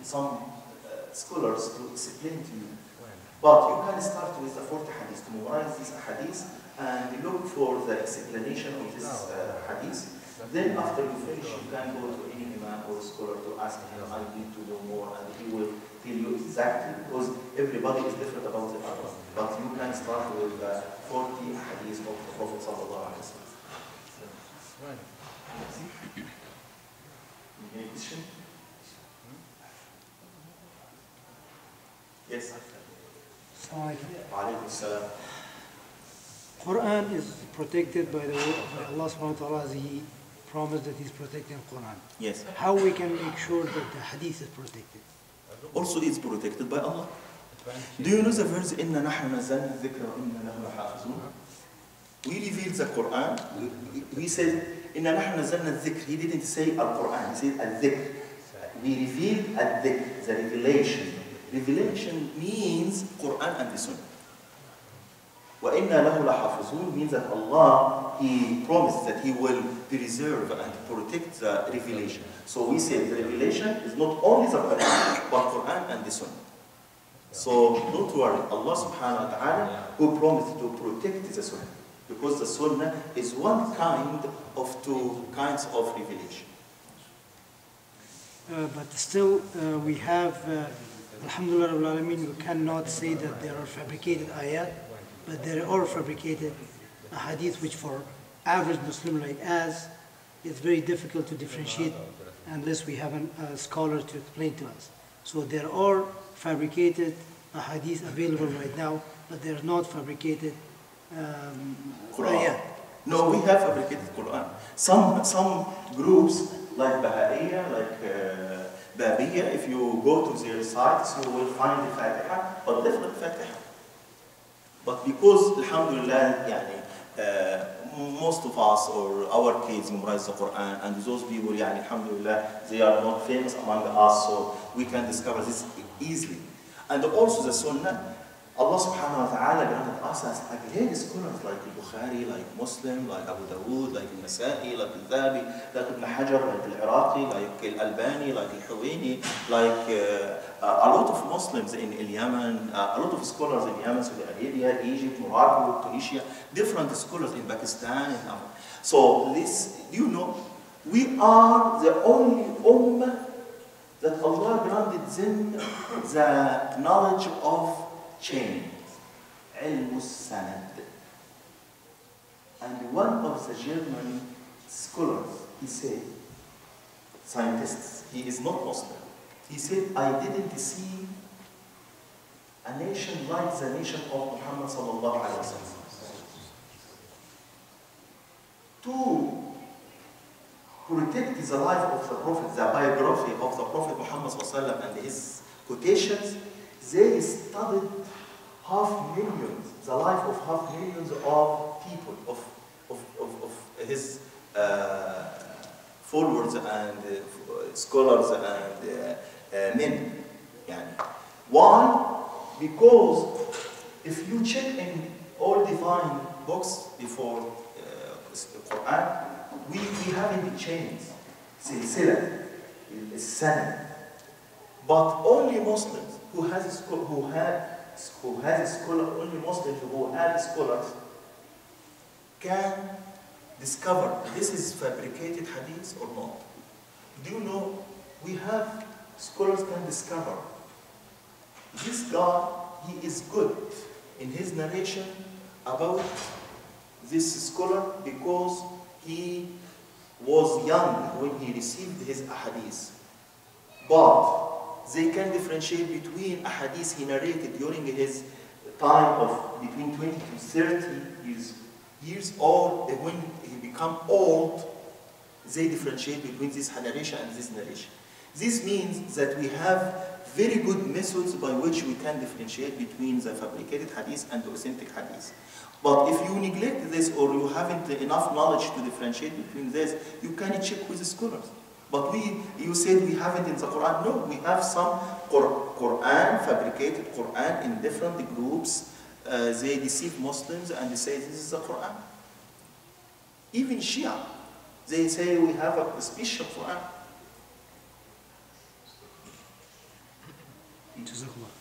some scholars to explain to you. But you can start with the 40 hadiths, to memorize these hadiths and look for the explanation of this hadith. Then after you finish, you can go to any imam or scholar to ask him, I need to know more, and he will tell you exactly, because everybody is different about the other. But you can start with 40 hadiths of the Prophet sallallahu alaihi wasallam. Any question? Yes. Alaykum salam. Quran is protected by the word by Allah subhanahu wa ta'ala, as He promised that He's protecting Quran. Yes. How we can make sure that the hadith is protected? Also it's protected by Allah. Do you know the verse إِنَّا نَحْنُ نَزَّلْنَا الذِّكْرَ وَإِنَّا لَهُ لَحَافِظُونَ? We revealed the Quran. We said إِنَّا نَحْنُ نَزَّلْنَا الذِّكْرَ. He didn't say Al-Quran, he said Al-Dhikr. We revealed Al-Dhikr, the revelation. Revelation means Quran and the Sunnah. وَإِنَّا لَهُ لَحَافِظُونَ means that Allah, He promised that He will preserve and protect the revelation. So we say the revelation is not only the Quran, but Quran and the Sunnah. So don't worry, Allah subhanahu wa ta'ala who promised to protect the Sunnah, because the Sunnah is one kind of two kinds of revelation. But still, we have, Alhamdulillah Rabbil Alameen, we cannot say that there are fabricated ayat, but there are fabricated hadith which for average Muslim like us, it's very difficult to differentiate unless we have a scholar to explain to us. So there are fabricated hadith available right now, but they are not fabricated Quran. No, we have fabricated Quran. Some groups like Baha'iyya, like Babiyya, if you go to their sites, you will find the Fatiha, but different Fatiha. But because, alhamdulillah, most of us or our kids memorize the Quran, and those people, alhamdulillah, they are not famous among us, so we can discover this easily. And also the Sunnah, Allah subhanahu wa ta'ala granted us as great scholars like Bukhari, like Muslim, like Abu Dawood, like Al-Nasa'i, like Al-Dhabi, like Ibn Hajar, like Al-Iraqi, like Al-Albani, like Al-Huwaini, like a lot of Muslims in Yemen, a lot of scholars in Yemen, Saudi Arabia, Egypt, Morocco, Tunisia, different scholars in Pakistan. So this, you know, we are the only ummah that Allah granted them the knowledge of chain, ilm sanad. And one of the German scholars, he said, scientists, he is not Muslim, he said, I didn't see a nation like the nation of Muhammad sallallahu alaihi wasallam. To protect the life of the Prophet, the biography of the Prophet Muhammad sallallahu alaihi wasallam and his quotations, they studied the life of 500,000 of people, of his followers and scholars and men. Why? Because if you check in all divine books before Quran, we have in the chains, silsila, sanad. But only Muslims who has only Muslims who have scholars can discover this is fabricated hadith or not. Do you know, we have scholars can discover this guy, he is good in his narration about this scholar because he was young when he received his ahadith. But they can differentiate between ahadith he narrated during his time of between 20 to 30 years old, and when he become old, they differentiate between this narration and this narration. This means that we have very good methods by which we can differentiate between the fabricated hadith and the authentic hadith. But if you neglect this or you haven't enough knowledge to differentiate between this, you can check with the scholars. But you said we haven't in the Quran. No, we have some Quran, fabricated Quran in different groups. They deceive Muslims and they say this is the Quran. Even Shia, they say we have a special Quran. Jazakallah.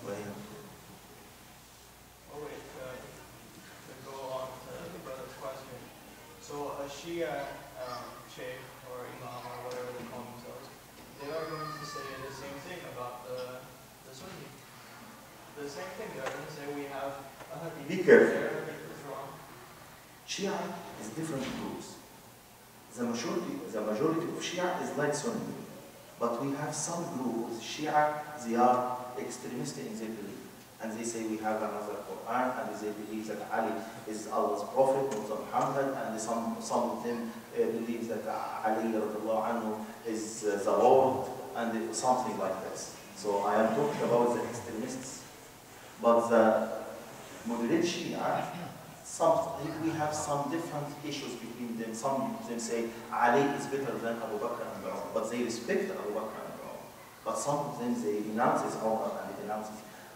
Oh wait, to go on to the brother's question. So a Shia sheikh or imam or whatever they call themselves, they are going to say the same thing about the Sunni. The same thing, they are going to say we have a hadith. Be careful. Their hadith is wrong. Shia is different groups. The majority of Shia is like Sunni. But we have some groups, Shia, they are extremist in their belief. And they say we have another Quran, and they believe that Ali is Allah's prophet, not Muhammad, and some of them believe that Ali radiallahu anhu is the Lord, and something like this. So I am talking about the extremists. But the moderate Shia, we have some different issues between them. Some of them say Ali is better than Abu Bakr and Umar, but they respect Abu Bakr and Umar. But some of them, they denounce Umar and they denounce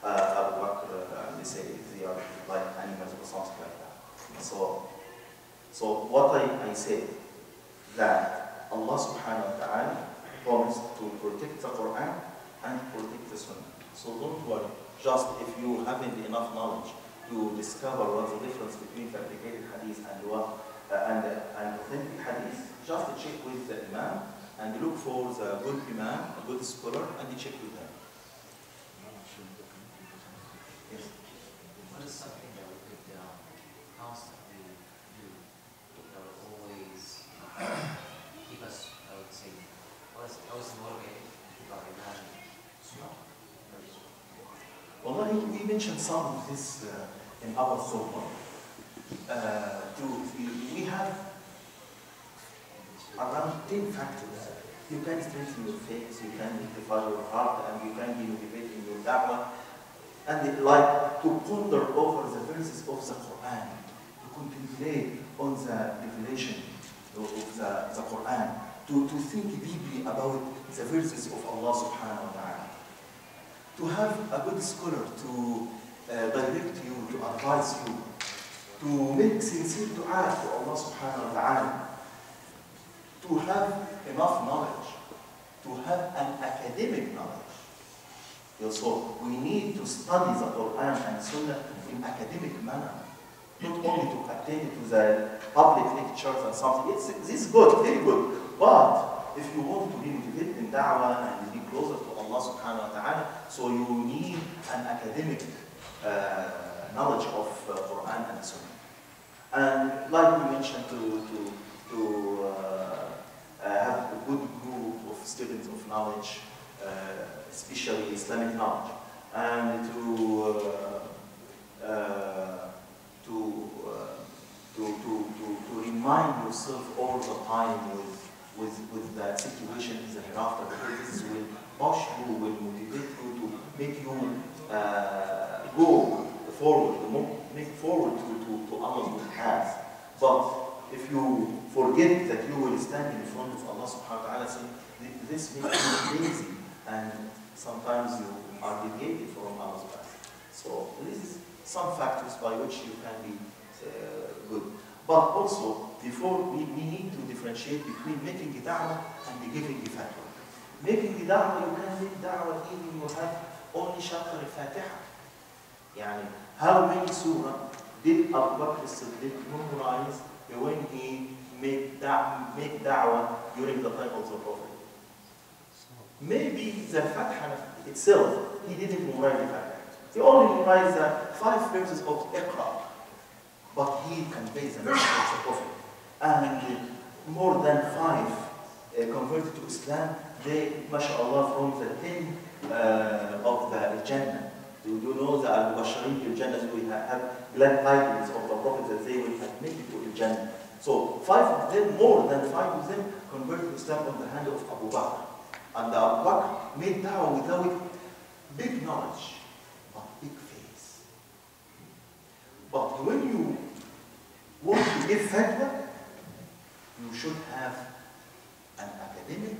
Abu Bakr, and they say they are like animals or something like that. So what I say, that Allah subhanahu wa ta'ala promised to protect the Quran and protect the Sunnah. So don't worry, just if you haven't enough knowledge to discover what's the difference between fabricated hadith and authentic hadith, just check with the imam and look for the good imam, a good scholar, and check with them. Yes. What is something that we could constantly do that would always keep us, I would say, always motivated and keep our iman strong? Well, we mentioned some of this in our khutbah. We have around 10 factors. You can strengthen your faith, you can purify your heart, and you can be motivated in your da'wah. And like to ponder over the verses of the Quran, to contemplate on the revelation of the Quran, to think deeply about the verses of Allah subhanahu wa ta'ala. To have a good scholar to direct you, to advise you, to make sincere dua to Allah subhanahu wa ta'ala, to have enough knowledge, to have an academic knowledge. So we need to study the Quran and Sunnah in academic manner, not only to attend to the public lectures and something. This is good, very good. But if you want to be motivated in da'wah and be closer to Allah subhanahu wa ta'ala, so you need an academic knowledge of Quran and Sunnah. And like we mentioned, to have a good group of students of knowledge, especially Islamic knowledge, and to remind yourself all the time with the situation in the hereafter, because this will push you, will motivate you to make you go forward, make forward to Allah's good path. But if you forget that you will stand in front of Allah subhanahu wa ta'ala, this makes you lazy, and sometimes you are deviated from Allah's path. So this is some factors by which you can be good. But also, before we need to differentiate between making a da'wah and giving a fatwa. Making a da'wah, you can make da'wah even you have only chapter al-Fatiha. Yani, how many surah did Abu Bakr as-Siddiq memorize when he make da'wah during the time of the Prophet? Maybe the Fatiha itself, he didn't memorize the Fatiha. He only memorized the 5 verses of Iqra. But he conveys the message of the Prophet. And more than 5 converted to Islam, they, mashallah, from the 10 of the Jannah. Do you know the Al-Basharin in Jannah? We have glad tidings of the Prophet that they will admit to the Jannah. So 5 of them, more than 5 of them, converted to Islam on the hand of Abu Bakr. And Abu Bakr made da'wah without big knowledge, but big faith. But when you want to give fatwa, you should have an academic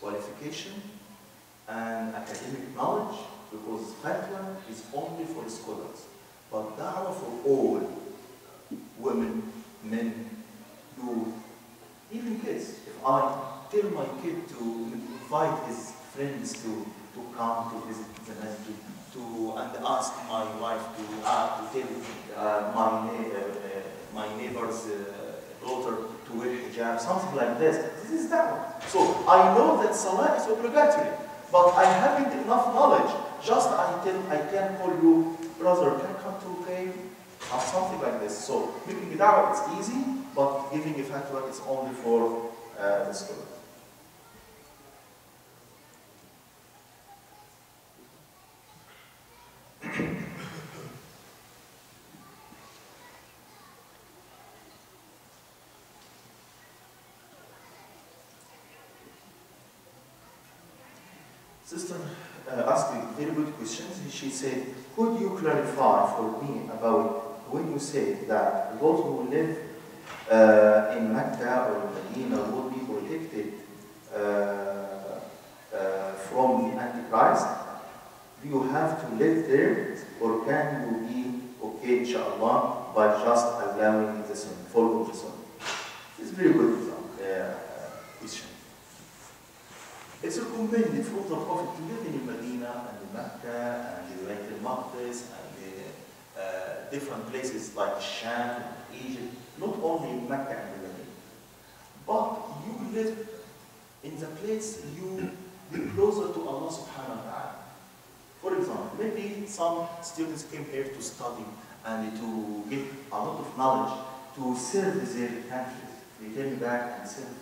qualification and academic knowledge, because fatwa is only for scholars. But da'wah for all, women, men, youth, even kids. If I tell my kid to invite his friends to come to visit the masjid, and ask my wife to tell my neighbor's daughter to wear hijab, something like this. This is da'wah. So I know that salah is obligatory, but I haven't enough knowledge. Just I can call you, brother, can come to pray, or something like this. So making da'wah is easy, but giving a fatwa is only for the scholar. Sister asked me very good questions. She said, could you clarify for me about when you say that those who live in Mecca or Medina will be protected from the Antichrist? Do you have to live there, or can you be okay, inshallah, by just allowing the sun, following the sun? It's very good question. It's recommended from the Prophet to live in Medina and in Mecca and in Beit al-Maqdis and different places like Sham, Egypt, not only in Mecca and Medina. But you live in the place you be closer to Allah subhanahu wa ta'ala. For example, maybe some students came here to study and to get a lot of knowledge to serve their countries. They came back and serve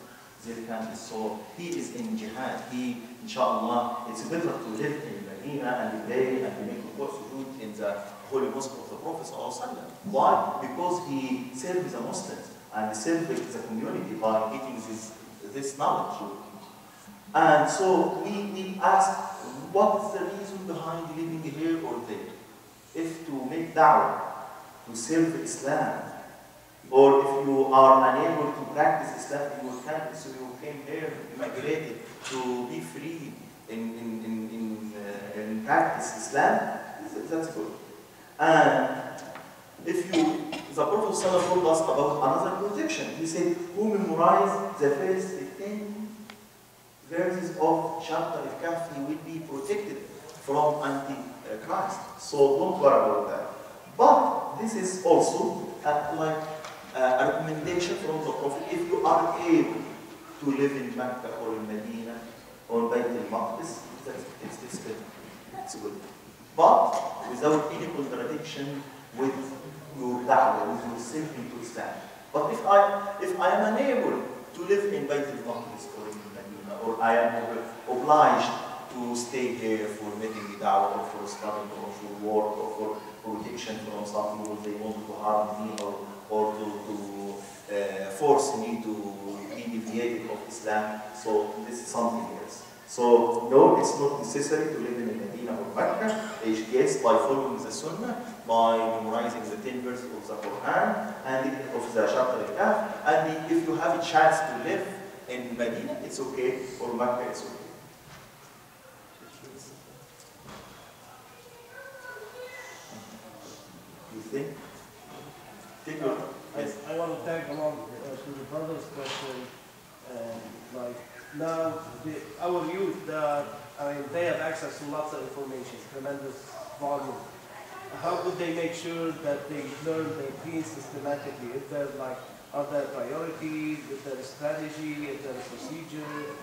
their countries. So he is in jihad. He, inshallah, it's better to live in Medina and pray and make a sujood in the holy mosque of the Prophet ﷺ. Why? Because he served the Muslims and served the community by getting this knowledge. And so we ask, what is the reason behind living here or there? If to make da'wah, to serve Islam, or if you are unable to practice Islam in your country, so you came here, immigrated to be free in practice Islam, that's good. And if you, the Prophet ﷺ told us about another protection. He said, who memorize the first 10 verses of chapter al-Kahf, he will be protected from Antichrist. So don't worry about that. But this is also like a recommendation from the Prophet. If you are able to live in Mecca or in Medina or Beit al-Maqdis, it's good. It's good. But without any contradiction with your da'wah, with your serving to Islam. But if I am unable to live in Beit al-Maqdis or in Medina, or I am obliged to stay here for making da'wah or for studying or for work or for protection from some people, they want to harm me or to force me to be deviated of Islam. So this is something else. So no, it's not necessary to live in Medina or Mecca. Yes, by following the Sunnah, by memorizing the 10 verses of the Quran and of the chapter al-Kahf, and if you have a chance to live in Medina, it's okay, or Mecca, it's okay. You think? Take your, yes. I want to tag along to the brother's question. Like now, our youth, they have access to lots of information, tremendous volume. How could they make sure that they learn their deen systematically? Is there are there priorities? Is there a strategy? Is there a procedure?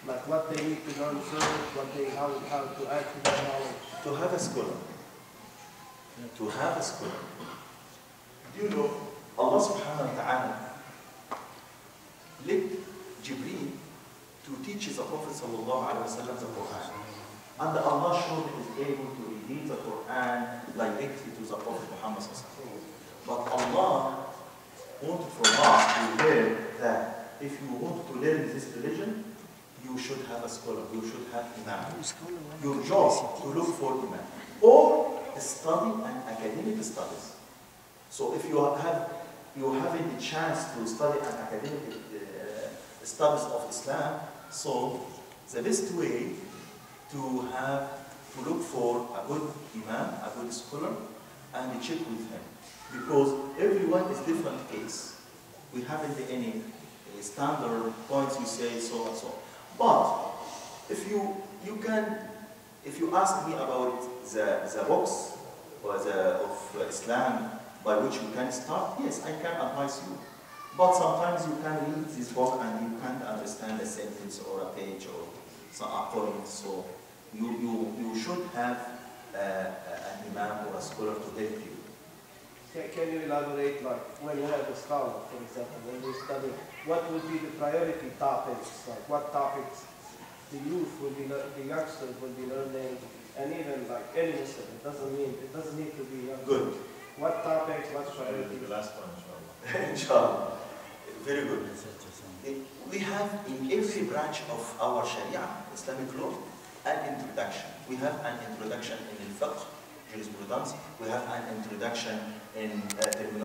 Like what they need to learn first, how to add to their knowledge? To have a scholar. To have a scholar. Do you know, Allah subhanahu wa ta'ala led Jibreel to teach the Prophet sallallahu alayhi wa sallam the Quran. And Allah showed he is able to reveal the Quran directly to the Prophet Muhammad sallallahu alayhi wa sallam. But Allah wanted from us to learn that if you want to learn this religion, you should have a scholar, you should have imam. Your job to look for imam. Or study and academic studies. So if you having the chance to study an academic studies of Islam, so the best way to look for a good imam, a good scholar, and check with him. Because everyone is different case. We haven't any standard points you say so and so. But if you you can, if you ask me about the books or of Islam by which you can start, yes, I can advise you. But sometimes you can read this book and you can't understand a sentence or a page or a point. So you should have an imam or a scholar to help you. Can you elaborate, like, when you have a scholar, for example, when they study, what would be the priority topics? Like, what topics the youth will be, the youngsters will be learning, and even like any Muslim, it doesn't need to be young. Good. What topics, what priorities? The last one, inshallah. Inshallah. Very good. We have in every branch of our Sharia, Islamic law, an introduction. We have an introduction in al-fiqh, jurisprudence. We have an introduction in terminology.